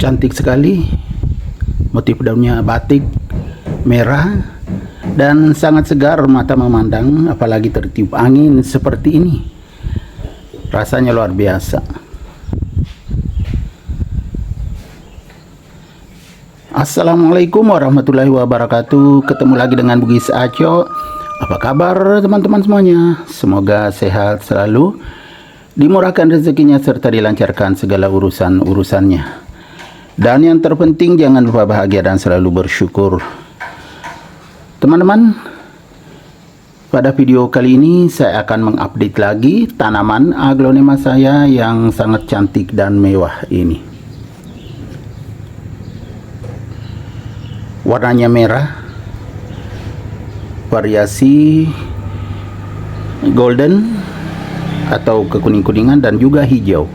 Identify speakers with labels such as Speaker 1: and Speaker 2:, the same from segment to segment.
Speaker 1: Cantik sekali, motif daunnya batik merah dan sangat segar mata memandang, apalagi tertiup angin seperti ini. Rasanya luar biasa. Assalamualaikum warahmatullahi wabarakatuh. Ketemu lagi dengan Bugis Aco. Apa kabar teman-teman semuanya? Semoga sehat selalu, dimurahkan rezekinya serta dilancarkan segala urusan-urusannya. Dan yang terpenting jangan lupa bahagia dan selalu bersyukur. Teman-teman, pada video kali ini saya akan mengupdate lagi tanaman aglonema saya yang sangat cantik dan mewah ini. Warnanya merah, variasi golden atau kekuning-kuningan dan juga hijau.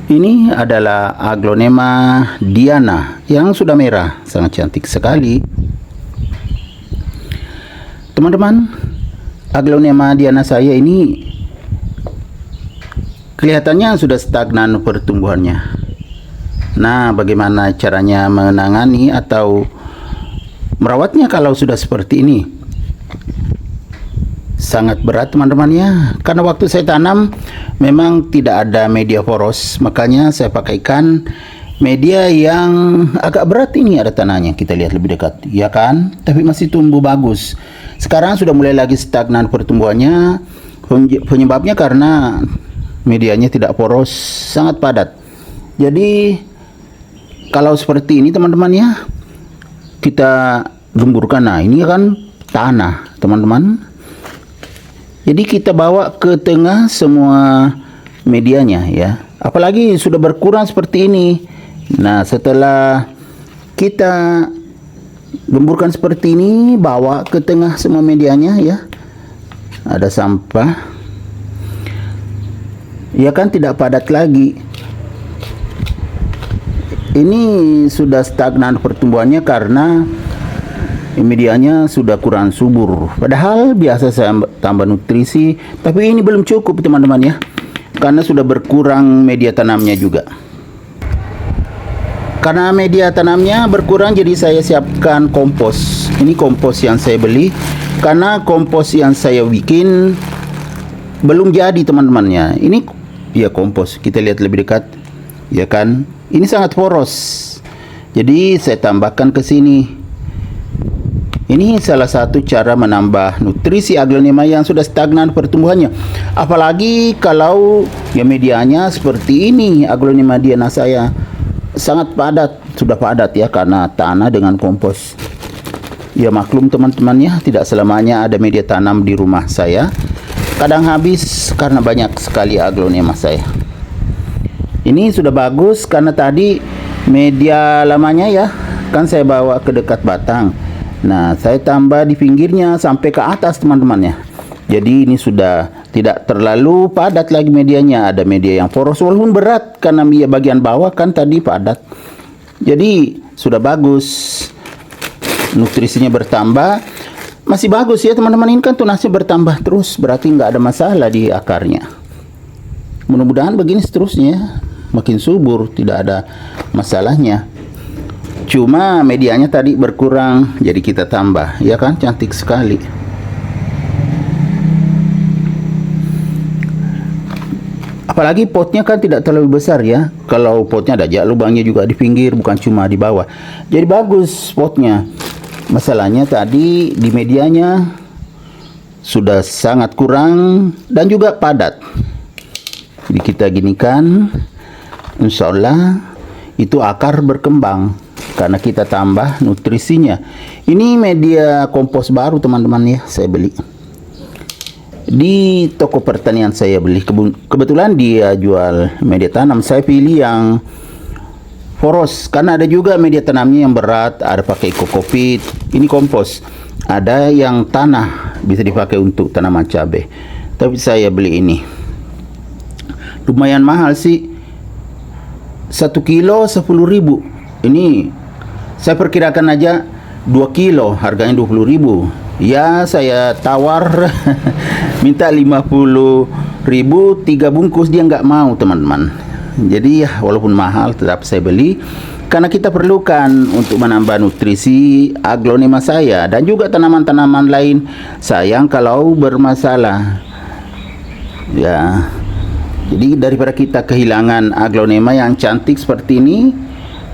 Speaker 1: Ini adalah aglonema Diana yang sudah merah, sangat cantik sekali. Teman-teman, aglonema Diana saya ini kelihatannya sudah stagnan pertumbuhannya. Nah, bagaimana caranya menangani atau merawatnya kalau sudah seperti ini? Sangat berat teman-teman ya, karena waktu saya tanam memang tidak ada media poros, makanya saya pakaikan media yang agak berat. Ini ada tanahnya, kita lihat lebih dekat, ya kan? Tapi masih tumbuh bagus. Sekarang sudah mulai lagi stagnan pertumbuhannya. Penyebabnya karena medianya tidak poros, sangat padat. Jadi kalau seperti ini teman-teman ya, kita gemburkan. Nah, ini kan tanah teman-teman. Jadi kita bawa ke tengah semua medianya ya. Apalagi sudah berkurang seperti ini. Nah, setelah kita gemburkan seperti ini, bawa ke tengah semua medianya ya. Ada sampah. Ya kan, tidak padat lagi. Ini sudah stagnan pertumbuhannya karena medianya sudah kurang subur. Padahal biasa saya tambah nutrisi, tapi ini belum cukup teman-teman ya, karena sudah berkurang media tanamnya juga. Karena media tanamnya berkurang, jadi saya siapkan kompos. Ini kompos yang saya beli, karena kompos yang saya bikin belum jadi teman-temannya. Ini ya kompos, kita lihat lebih dekat, ya kan? Ini sangat poros, jadi saya tambahkan ke sini. Ini salah satu cara menambah nutrisi aglonema yang sudah stagnan pertumbuhannya. Apalagi kalau ya medianya seperti ini, aglonema Diana saya sangat padat, sudah padat ya karena tanah dengan kompos. Ya maklum teman-teman ya, tidak selamanya ada media tanam di rumah saya. Kadang habis karena banyak sekali aglonema saya. Ini sudah bagus karena tadi media lamanya ya, kan saya bawa ke dekat batang. Nah, saya tambah di pinggirnya sampai ke atas teman-teman ya. Jadi ini sudah tidak terlalu padat lagi medianya. Ada media yang poros walaupun berat karena bagian bawah kan tadi padat. Jadi sudah bagus. Nutrisinya bertambah. Masih bagus ya teman-teman. Ini kan tunasnya bertambah terus. Berarti nggak ada masalah di akarnya. Mudah-mudahan begini seterusnya. Makin subur, tidak ada masalahnya. Cuma medianya tadi berkurang, jadi kita tambah, ya kan? Cantik sekali. Apalagi potnya kan tidak terlalu besar ya. Kalau potnya ada lubangnya juga di pinggir, bukan cuma di bawah. Jadi bagus potnya. Masalahnya tadi di medianya sudah sangat kurang dan juga padat. Jadi kita ginikan, insya Allah itu akar berkembang. Karena kita tambah nutrisinya. Ini media kompos baru teman-teman ya, saya beli di toko pertanian. Saya beli, kebetulan dia jual media tanam. Saya pilih yang poros karena ada juga media tanamnya yang berat, ada pakai kokopit. Ini kompos, ada yang tanah bisa dipakai untuk tanaman cabai, tapi saya beli ini. Lumayan mahal sih, 1 kilo 10.000. Ini saya perkirakan aja 2 kilo harganya 20.000. Ya saya tawar minta 50.000 3 bungkus, dia nggak mau teman-teman. Jadi ya walaupun mahal tetap saya beli karena kita perlukan untuk menambah nutrisi aglonema saya dan juga tanaman-tanaman lain. Sayang kalau bermasalah. Ya. Jadi daripada kita kehilangan aglonema yang cantik seperti ini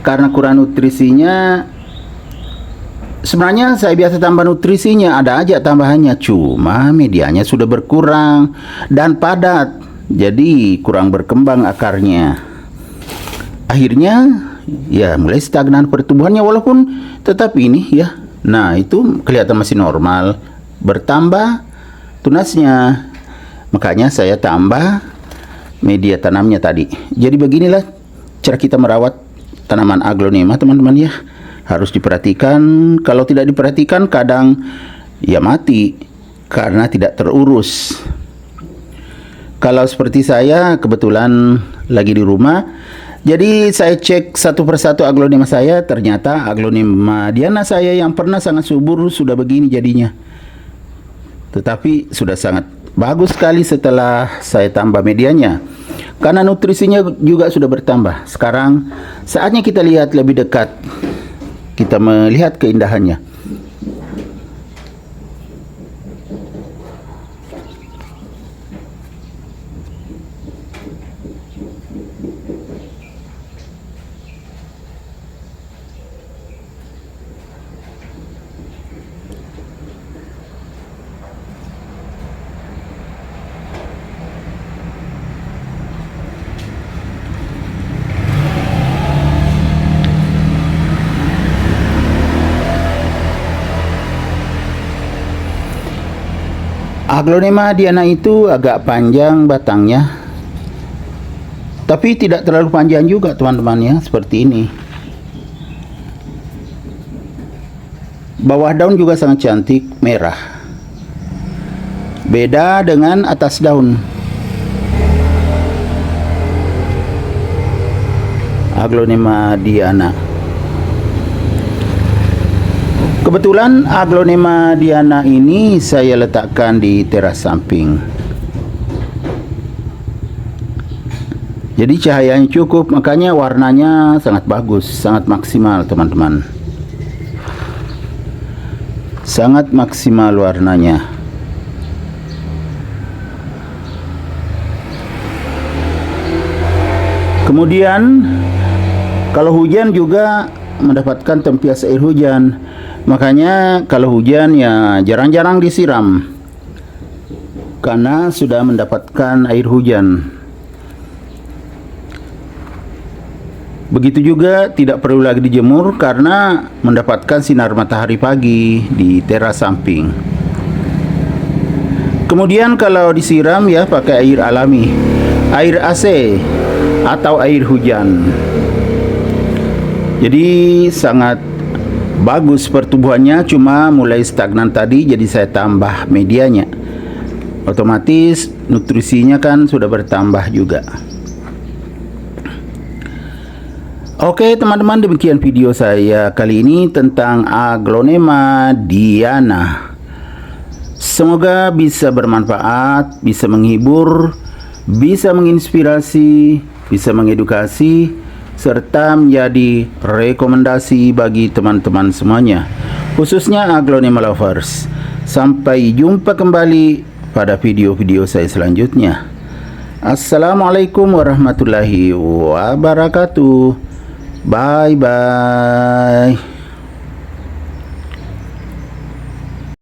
Speaker 1: karena kurang nutrisinya. Sebenarnya saya biasa tambah nutrisinya, ada aja tambahannya, cuma medianya sudah berkurang dan padat, jadi kurang berkembang akarnya. Akhirnya ya mulai stagnan pertumbuhannya, walaupun tetap ini ya. Nah itu kelihatan masih normal, bertambah tunasnya. Makanya saya tambah media tanamnya tadi. Jadi beginilah cara kita merawat tanaman aglonema, teman-teman ya. Harus diperhatikan, kalau tidak diperhatikan kadang ya mati karena tidak terurus. Kalau seperti saya kebetulan lagi di rumah, jadi saya cek satu persatu aglonema saya, ternyata aglonema Diana saya yang pernah sangat subur sudah begini jadinya. Tetapi sudah sangat bagus sekali setelah saya tambah medianya, karena nutrisinya juga sudah bertambah. Sekarang saatnya kita lihat lebih dekat, kita melihat keindahannya. Aglonema Diana itu agak panjang batangnya, tapi tidak terlalu panjang juga teman-teman ya, seperti ini. Bawah daun juga sangat cantik, merah. Beda dengan atas daun. Aglonema Diana. Kebetulan aglonema Diana ini saya letakkan di teras samping. Jadi cahayanya cukup, makanya warnanya sangat bagus, sangat maksimal teman-teman. Sangat maksimal warnanya. Kemudian kalau hujan juga mendapatkan tempias air hujan. Makanya kalau hujan ya jarang-jarang disiram karena sudah mendapatkan air hujan. Begitu juga tidak perlu lagi dijemur karena mendapatkan sinar matahari pagi di teras samping. Kemudian kalau disiram ya pakai air alami, air AC atau air hujan. Jadi sangat bagus pertumbuhannya, cuma mulai stagnan tadi, jadi saya tambah medianya. Otomatis nutrisinya kan sudah bertambah juga. Oke teman-teman, demikian video saya kali ini tentang aglonema Diana. Semoga bisa bermanfaat, bisa menghibur, bisa menginspirasi, bisa mengedukasi, serta menjadi rekomendasi bagi teman-teman semuanya, khususnya aglonema lovers. Sampai jumpa kembali pada video-video saya selanjutnya. Assalamualaikum warahmatullahi wabarakatuh. Bye bye.